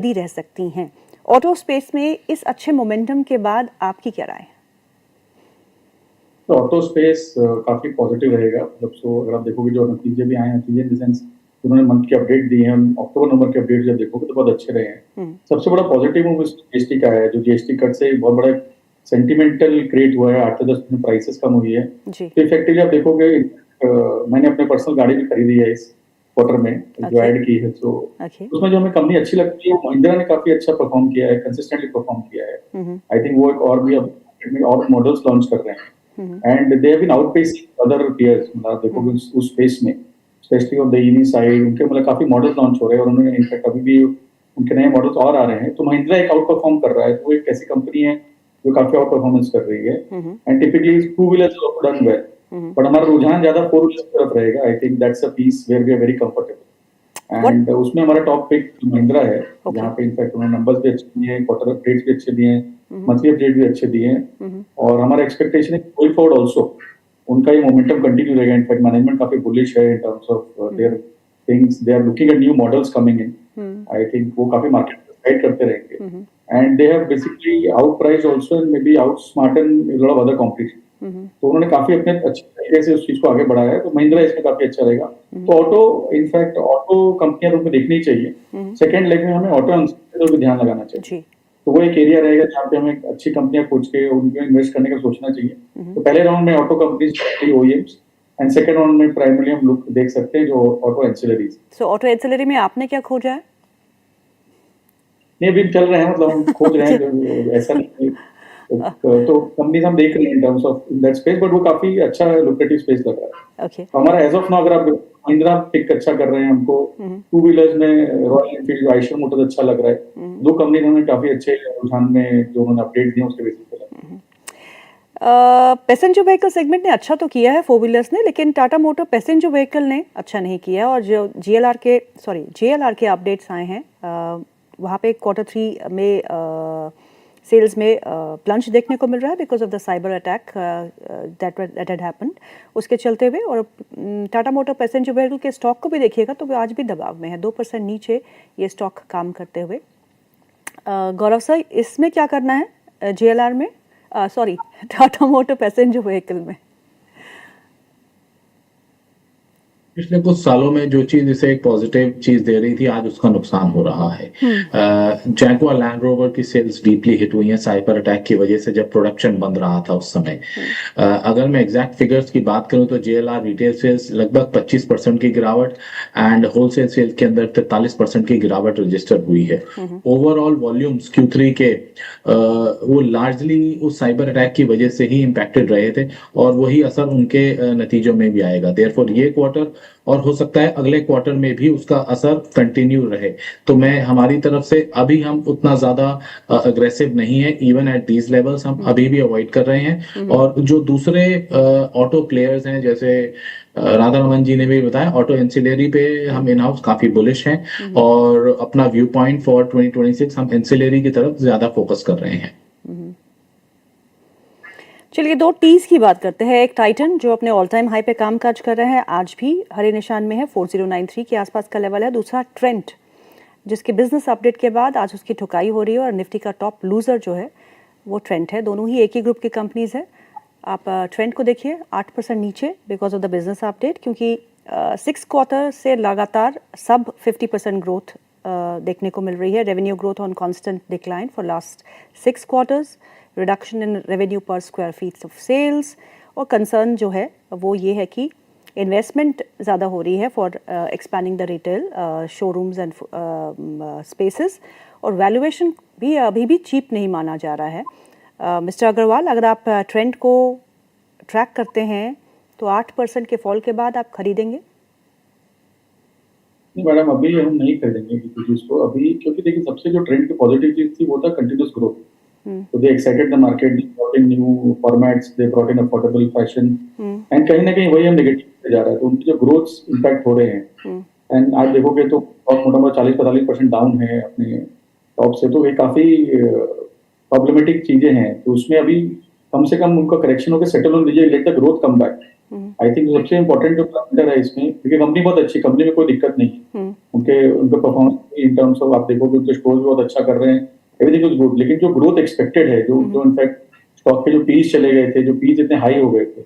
दी रह सकती हैं। ऑटो स्पेस में इस अच्छे मोमेंटम के बाद आपकी क्या राय है? तो ऑटो स्पेस काफी पॉजिटिव रहेगा। मतलब सो अगर आप देखोगे जो नतीजे भी आए हैं, नतीजे इन द सेंस उन्होंने मंथ के अपडेट दिए हैं, अक्टूबर नंबर के अपडेट जब देखोगे तो बहुत अच्छे रहे हैं। सबसे बड़ा पॉजिटिव मूव जीएसटी का है। जो जीएसटी कट से बहुत बड़ा सेंटिमेंटल क्रिएट हुआ है, 8 से 10% प्राइसेस कम हुई है। तो इफेक्टिवली आप देखोगे, मैंने अपने पर्सनल गाड़ी भी खरीदी है इस क्वार्टर में, जो ऐड की है। तो उसमें जो हमें कंपनी अच्छी लगती है, महिंद्रा ने काफी अच्छा परफॉर्म किया है, कंसिस्टेंटली परफॉर्म किया है। आई थिंक वो एक और भी अब और मॉडल्स लॉन्च कर रहे हैं and they have been outpacing other peers. मतलब देखोगे उस स्पेस में, specially on the EV side, उनके मतलब काफी मॉडल्स लॉन्च हो रहे हैं और उन्होंने इनफैक्ट अभी भी उनके नए मॉडल्स और आ रहे हैं। तो महिंद्रा एक आउट परफॉर्म कर रहा है। तो वो एक ऐसी कंपनी है जो काफी आउट परफॉर्मेंस कर रही है and typically two wheelers also done well, but हमारा रुझान ज्यादा फोर व्हीलर्स की तरफ रहेगा। I think that's a piece where we are very comfortable and उसमें हमारा टॉप पिक महिंद्रा है, जहाँ पे इनफैक्ट उन्होंने नंबर्स भी अच्छे दिए हैं, क्वार्टर अपडेट्स भी अच्छे दिए हैं, मंथली अपडेट भी अच्छे दिए हैं और हमारा एक्सपेक्टेशन है गोइंग फॉरवर्ड आल्सो उनका ये मोमेंटम कंटिन्यू रहेगा। इनफैक्ट मैनेजमेंट काफी बुलिश है in terms of their things, they are looking at new models coming in. I think वो काफी मार्केट गाइड करते रहेंगे and they have basically out price also and maybe out smarten lot of other competition. तो उन्होंने काफी अपने अच्छे तरीके से उस चीज को आगे बढ़ाया है। तो महिंद्रा इसमें काफी अच्छा रहेगा। तो ऑटो, इनफैक्ट ऑटो कंपनियां रूप में देखनी चाहिए। सेकंड लेग में हमें ऑटो भी ध्यान लगाना चाहिए। तो वो एक एरिया रहेगा जहाँ पे हमें अच्छी कंपनियां खोज के उनमें इन्वेस्ट करने का सोचना चाहिए। तो पहले राउंड में auto companies, OEMs and second round में प्राइमरी हम लोग देख सकते हैं जो ऑटो एंसिलरीज। सो ऑटो एंसिलरी में आपने क्या खोजा है? नहीं, अभी चल रहे हैं, मतलब हम खोज रहे हैं, ऐसा नहीं। तो कंपनीज हम देख रहे हैं इन terms of that space, but वो काफी अच्छा लुक्रेटिव स्पेस लग रहा है। तो हमारा एज ऑफ नाउ अगर आप महिंद्रा पिक अच्छा कर रहे हैं, हमको टू व्हीलर्स में रॉयल एनफील्ड, आइशर मोटर्स अच्छा लग रहा है। दो कंपनी हमें काफी अच्छे रुझान में जो उन्होंने अपडेट दिए उसके बेसिस पे लग पैसेंजर व्हीकल सेगमेंट ने अच्छा तो किया है फोर व्हीलर्स ने, लेकिन टाटा मोटर पैसेंजर व्हीकल ने अच्छा नहीं किया। और जो जेएलआर के अपडेट्स आए हैं वहाँ पे Q3 में सेल्स में प्लंज देखने को मिल रहा है because of the cyber attack that had happened. उसके चलते हुए और टाटा मोटर पैसेंजर व्हीकल के स्टॉक को भी देखिएगा तो वो आज भी दबाव में है, 2% नीचे ये स्टॉक काम करते हुए। गौरव सर, इसमें क्या करना है जेएलआर में, टाटा मोटर पैसेंजर व्हीकल में? पिछले कुछ सालों में जो चीज इसे एक पॉजिटिव चीज दे रही थी, आज उसका नुकसान हो रहा है। जैगुआर लैंड रोवर की सेल्स डीपली हिट हुई हैं साइबर अटैक की वजह से, जब प्रोडक्शन बंद रहा था उस समय। अगर मैं एग्जैक्ट फिगर्स की बात करूं तो जेएलआर रिटेल सेल्स लगभग 25% की गिरावट एंड होलसेल सेल्स के अंदर 43% की गिरावट रजिस्टर हुई है। ओवरऑल वॉल्यूम्स Q3 के वो लार्जली उस साइबर अटैक की वजह से ही इम्पैक्टेड रहे थे और वही असर उनके नतीजों में भी आएगा। देयरफॉर ये क्वार्टर और हो सकता है अगले क्वार्टर में भी उसका असर कंटिन्यू रहे। तो मैं हमारी तरफ से अभी हम उतना ज्यादा अग्रेसिव नहीं है, इवन एट दीज लेवल्स हम अभी भी अवॉइड कर रहे हैं। और जो दूसरे ऑटो प्लेयर्स हैं, जैसे राधा रमन जी ने भी बताया, ऑटो एंसिलरी पे हम इन हाउस काफी बुलिश हैं और अपना व्यू पॉइंट फॉर 2026 हम एंसिलरी की तरफ ज्यादा फोकस कर रहे हैं। चलिए दो टीज की बात करते हैं। एक टाइटन जो अपने ऑल टाइम हाई पे काम काज कर रहे हैं, आज भी हरे निशान में है, 4093 के आसपास का लेवल है। दूसरा ट्रेंट, जिसके बिजनेस अपडेट के बाद आज उसकी ठुकाई हो रही है और निफ्टी का टॉप लूजर जो है वो ट्रेंट है। दोनों ही एक ही ग्रुप की कंपनीज है। आप ट्रेंट को देखिए 8% नीचे because of the business update, क्योंकि 6 क्वार्टर से लगातार सब 50% ग्रोथ देखने को मिल रही है। Revenue growth on constant decline for last 6 quarters, reduction in revenue पर स्क्वायर फीट ऑफ सेल्स। और कंसर्न जो है वो ये है कि इन्वेस्टमेंट ज़्यादा हो रही है for expanding the retail showrooms and spaces, और वैल्यूएशन भी अभी भी चीप नहीं माना जा रहा है। मिस्टर अग्रवाल, अगर आप ट्रेंड को ट्रैक करते हैं तो 8% के फॉल के बाद आप खरीदेंगे? नहीं मैडम, अभी हम नहीं खरीदेंगे किसी चीज को अभी, क्योंकि देखिए सबसे जो ट्रेंड की पॉजिटिव चीज थी वो था continuous growth. So they excited the market, they brought in new formats, they brought in affordable fashion, and कहीं ना कहीं वही हम नेगेटिव पे जा रहा है। तो उनके जो ग्रोथ इम्पैक्ट हो रहे हैं एंड आज देखोगे तो मोटा मोटा 40-45% डाउन है अपने टॉप से। तो ये काफी प्रॉब्लमेटिक चीजें हैं। तो उसमें अभी कम से कम उनका करेक्शन होकर सेटल होने दीजिए, late the growth come back. I think सबसे इम्पोर्टेंट जो पैरामीटर है इसमें, क्योंकि कंपनी बहुत अच्छी, कंपनी में कोई दिक्कत नहीं है, उनके परफॉर्मेंस इन टर्म्स ऑफ आप देखोगे उनके स्टोर्स बहुत अच्छा कर रहे हैं, एवरीथिंग इज गुड, लेकिन जो ग्रोथ एक्सपेक्टेड है, जो इनफैक्ट स्टॉक के जो पीस चले गए थे, जो पीस इतने हाई हो गए थे,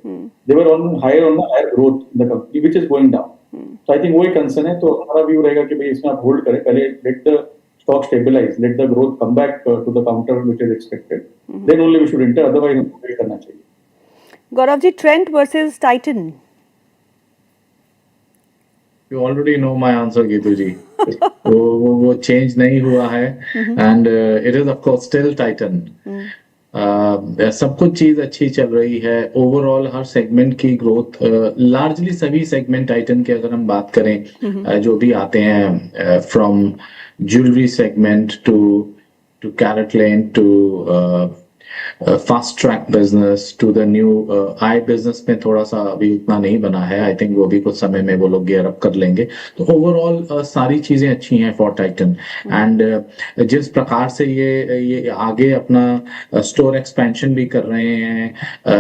they were on higher growth in the company which is going down. तो आई थिंक वो एक कंसर्न है। तो हमारा व्यू रहेगा कि भाई इसमें आप होल्ड करें, पहले let the stock stabilize, let the growth come back to the counter which is expected, then only we should enter, otherwise हमको वेट करना चाहिए। Gaurav ji, Trent versus Titan. You already know my answer, Geetu ji. वो change नहीं हुआ है, and it is of course still Titan. सब कुछ चीज अच्छी चल रही है, ओवरऑल हर सेगमेंट की ग्रोथ, लार्जली सभी सेगमेंट टाइटन के अगर हम बात करें, जो भी आते हैं from jewellery segment to CaratLane to fast track business to the new eye business में थोड़ा सा अभी उतना नहीं बना है, आई थिंक वो भी कुछ समय में वो लोग गियर अप कर लेंगे। तो ओवरऑल सारी चीजें अच्छी हैं फॉर टाइटन, एंड जिस प्रकार से ये आगे अपना स्टोर एक्सपेंशन भी कर रहे हैं,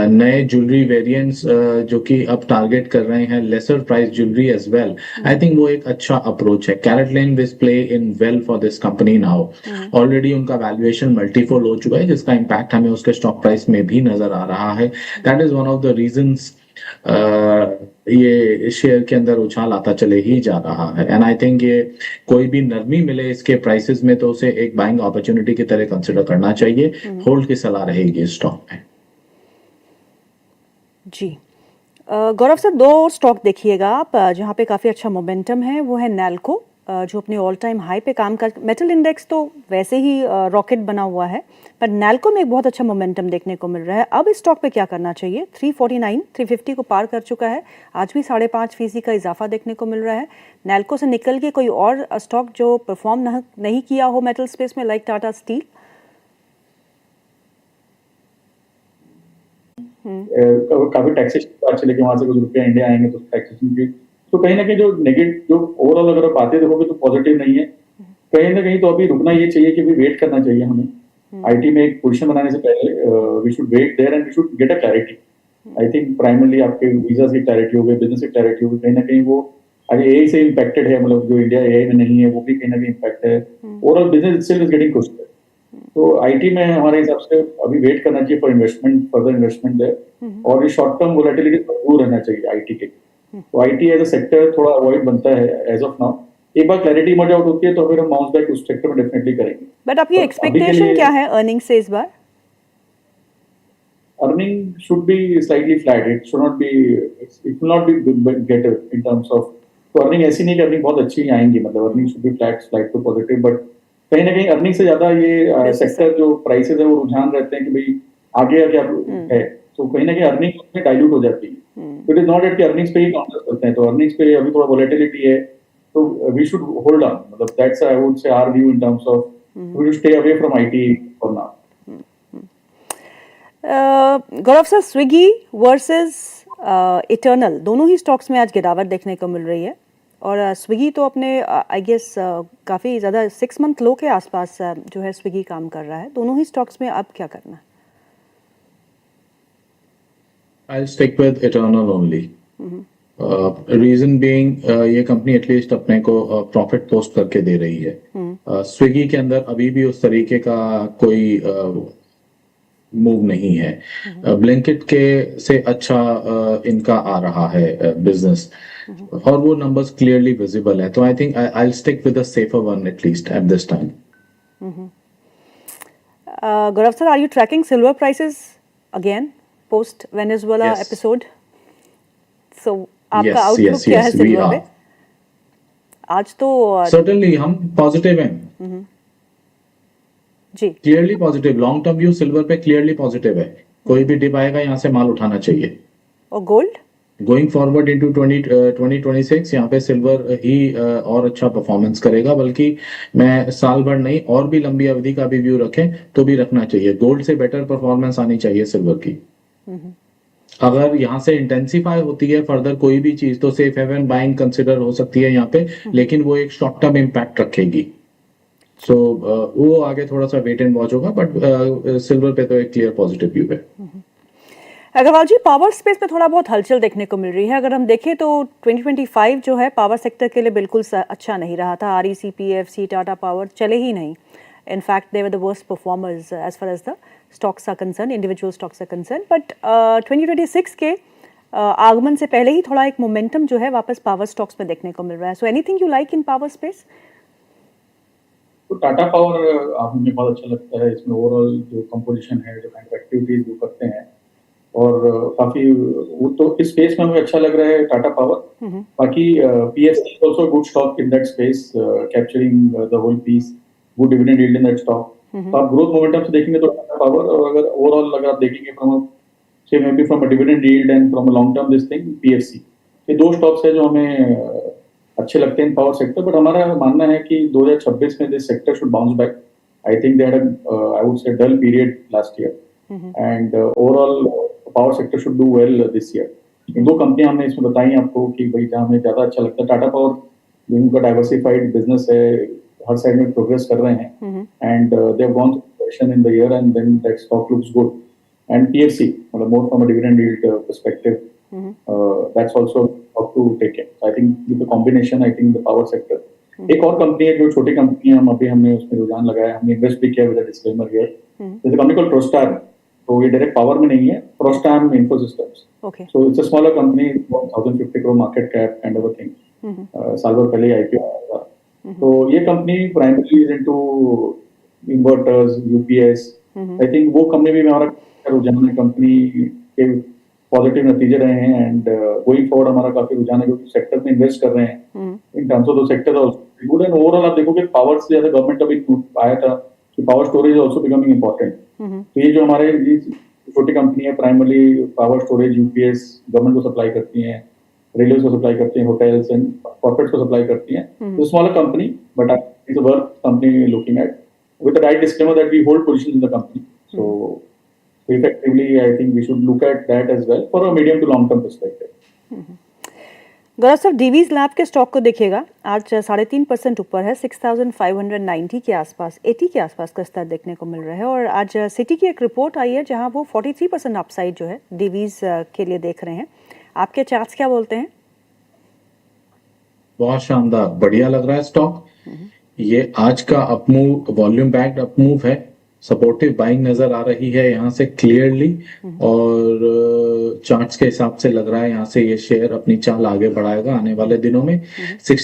नए ज्वेलरी वेरिएंट्स जो कि अब टारगेट कर रहे हैं lesser price jewellery as well, I think वो एक अच्छा अप्रोच है। CaratLane will play in well for this company now, already उनका वैल्यूएशन मल्टीफोल हो चुका है, जिसका इम्पैक्ट हमें उसके स्टॉक प्राइस में भी नजर आ रहा है। That is one of the reasons ये शेयर के अंदर उछाल आता चले ही जा रहा है, एंड आई थिंक ये कोई भी नरमी मिले इसके प्राइसेस में तो उसे एक बाइंग अपॉर्चुनिटी की तरह कंसिडर करना चाहिए। होल्ड की सलाह रहेगी स्टॉक में। जी गौरव सर, दो स्टॉक देखिएगा आप जहाँ पे काफ़ी अच्छा मोमेंटम है, वो है नैल्को जो अपने ऑल टाइम हाई पे काम कर, मेटल इंडेक्स तो वैसे ही रॉकेट बना हुआ है, पर नैल्को में एक बहुत अच्छा मोमेंटम देखने को मिल रहा है। अब इस स्टॉक पे क्या करना चाहिए? 349 350 को पार कर चुका है, आज भी 5.5% का इजाफा देखने को मिल रहा है। नैल्को से निकल के कोई और स्टॉक जो परफॉर्म नहीं किया हो मेटल स्पेस में, लाइक टाटा स्टील? काफी टैक्सेशन बात चले कि वहां से कुछ रुपया इंडिया आएंगे तो टैक्सेशन की, तो कहीं ना कहीं जो नेगेटिव, जो ओवरऑल अगर आप बातें देखोगे तो पॉजिटिव नहीं है। कहीं ना कहीं तो अभी रुकना ये चाहिए कि भी वेट करना चाहिए हमें। आईटी में एक पोजीशन बनाने से पहले we should wait there and we should get a clarity. I think primarily आपके वीजा की क्लैरिटी हो गई, बिजनेस की क्लैरिटी हो गई, कहीं ना कहीं वो आज एआई से इम्पैक्टेड है, मतलब जो इंडिया एआई में नहीं है वो भी कहीं ना कहीं इम्पैक्ट है। Overall business itself is getting pushed. तो आईटी में हमारे हिसाब से अभी वेट करना चाहिए फॉर इन्वेस्टमेंट, फर्दर इन्वेस्टमेंट है, और ये शॉर्ट टर्म वोलेटिलिटी दूर रहना चाहिए आईटी के। तो आईटी एज अ सेक्टर थोड़ा अवॉइड बनता है एज ऑफ नाउ। एक बार क्लैरिटी इमर्ज आउट होती है तो फिर हम बाउंस बैक उस सेक्टर में डेफिनेटली करेंगे। बट आपकी एक्सपेक्टेशन क्या है अर्निंग से इस बार? Earning should be slightly flat, it should not be, it will not be greater in terms of, तो अर्निंग ऐसी नहीं कि अर्निंग बहुत अच्छी आएंगी, मतलब earning should be flat, slight to positive, but कहीं ना कहीं अर्निंग से ज्यादा ये सेक्टर जो प्राइसेस है वो रुझान रहते हैं कि भाई आगे क्या है, तो कहीं ना कहीं अर्निंग उसमें डाइल्यूट हो जाती है। इट इज नॉट एट कि अर्निंग्स पे ही काउंटर करते हैं, तो अर्निंग्स पे अभी थोड़ा वोलेटिलिटी है, तो वी शुड होल्ड ऑन, मतलब that's I would say our view in terms of we should stay away from IT for now. Gaurav sir, Swiggy versus Eternal, दोनों ही स्टॉक्स में आज गिरावट देखने को मिल रही है, और स्विगी तो अपने आई गेस काफ़ी ज़्यादा 6 मंथ लो के आसपास जो है स्विगी काम कर रहा है। दोनों ही स्टॉक्स में अब क्या करना है? I'll stick with Eternal only. Reason being, ये कंपनी एटलीस्ट अपने को प्रॉफिट पोस्ट करके दे रही है। स्विगी के अंदर अभी भी उस तरीके का कोई मूव नहीं है। ब्लिंकिट के से अच्छा इनका आ रहा है बिजनेस, और वो नंबर्स क्लियरली विजिबल है, तो I think I will stick with the safer one at least at this time. Gaurav sir, are you tracking silver prices again post Venezuela episode? So आपका आउटलुक क्या है सिल्वर पे? आज तो सर्टेनली हम पॉजिटिव हैं जी, clearly positive, long term view silver पे क्लियरली पॉजिटिव है। कोई भी डिप आएगा यहाँ से माल उठाना चाहिए। और गोल्ड गोइंग फॉरवर्ड इनटू 2026 यहाँ पे सिल्वर ही और अच्छा परफॉर्मेंस करेगा, बल्कि मैं साल भर नहीं और भी लंबी अवधि का भी व्यू रखें तो भी रखना चाहिए। गोल्ड से बेटर परफॉर्मेंस आनी चाहिए सिल्वर की। अगर यहाँ से इंटेंसिफाई होती है फर्दर कोई भी चीज तो सेफ हेवन बाइंग कंसिडर हो सकती है यहाँ पे, लेकिन वो एक शॉर्ट टर्म इम्पैक्ट रखेगी। सो वो आगे थोड़ा सा वेट एंड वॉच होगा, बट सिल्वर पे तो एक क्लियर पॉजिटिव व्यू है। अग्रवाल जी, पावर स्पेस में थोड़ा बहुत हलचल देखने को मिल रही है। अगर हम देखें तो 2025 जो है पावर सेक्टर के लिए बिल्कुल अच्छा नहीं रहा था। REC, PFC, टाटा पावर चले ही नहीं। In fact they were the worst performers as far as the stocks are concern, individual stocks are concern. But 2026 के आगमन से पहले ही थोड़ा एक मोमेंटम जो है वापस पावर स्टॉक्स में देखने को मिल रहा है। So anything you like in power space? तो टाटा पावर आप मुझे बहुत अच्छा लगता है। इसमें ओवरऑल जो कंपोजिशन है, जो काइंड ऑफ एक्टिविटीज जो करते हैं, और काफी वो तो इस स्पेस में मुझे अच्छा लग रहा है टाटा पावर। बाकी PFC is also good stock in that space, capturing the whole piece, good dividend yield in that stock. तो आप ग्रोथ मोमेंटम से देखेंगे तो टाटा पावर, और अगर ओवरऑल अगर आप देखेंगे फ्रॉम से may be from a dividend yield and from a long term this thing, PFC, ये दो स्टॉक्स है जो हमें अच्छे लगते हैं इन पावर सेक्टर। बट हमारा मानना है कि 2026 में this sector should bounce back. I think they had I would say dull period last year, and overall power sector should do well this year. इन दो कंपनियां हमने इसमें बताई आपको कि भाई जहां हमें ज्यादा अच्छा लगता है। टाटा पावर उनका डाइवर्सिफाइड बिजनेस है, हर साइड में प्रोग्रेस कर रहे हैं, and they have gone through in the year and then that stock looks good. And PFC, मतलब more from a dividend yield perspective, that's also up to take it. I think with the combination, I think the power sector. एक और company है जो छोटी company है, हमने उसमें रुझान लगाया, हमने इन्वेस्ट भी किया with a disclaimer here. There's a company called Prostar, तो ये डायरेक्ट पावर में नहीं है, Prostar Infosystems. Okay. So it's a smaller company, 1,050 crore market cap kind of a thing. साल भर पहले IPO आया था। तो ये company primary is into inverters, UPS। I think वो कंपनी भी हमारा रुझान है, कंपनी के पॉजिटिव नतीजे रहे हैं, एंड गोइंग फॉरवर्ड हमारा काफी रुझान है, क्योंकि सेक्टर में इन्वेस्ट कर रहे हैं इन terms of the sector also good. And overall आप देखोगे पावर से ज्यादा गवर्नमेंट अभी आया था कि power storage also becoming important. तो ये जो हमारे छोटी कंपनी है, primarily power storage, UPS government को सप्लाई करती हैं, रेलवे को सप्लाई करती हैं, होटल्स एंड कॉर्पोरेट्स को सप्लाई करती हैं। तो smaller company, but it's a worth company looking at with the right disclaimer that we hold positions in the company. So effectively, I think we should look at that as well for a medium to long term perspective. Gaurav sir, Divi's lab के stock को देखिएगा, आज 3.5% ऊपर है, 6,590 के आसपास, 80 के आसपास का स्तर देखने को मिल रहा है। और आज सिटी की एक रिपोर्ट आई है जहां वो 43% अपसाइड जो है डीवीज के लिए देख रहे हैं। आपके चार्ट्स क्या बोलते हैं? बहुत शानदार, बढ़िया लग रहा है स्टॉक। ये आज का अपमूव, वॉल्यूम बैक्ड अपमूव है, सपोर्टिव बाइंग नजर आ रही है यहाँ से क्लियरली, और चार्ट्स के हिसाब से लग रहा है यहाँ से ये शेयर अपनी चाल आगे बढ़ाएगा आने वाले दिनों में। 60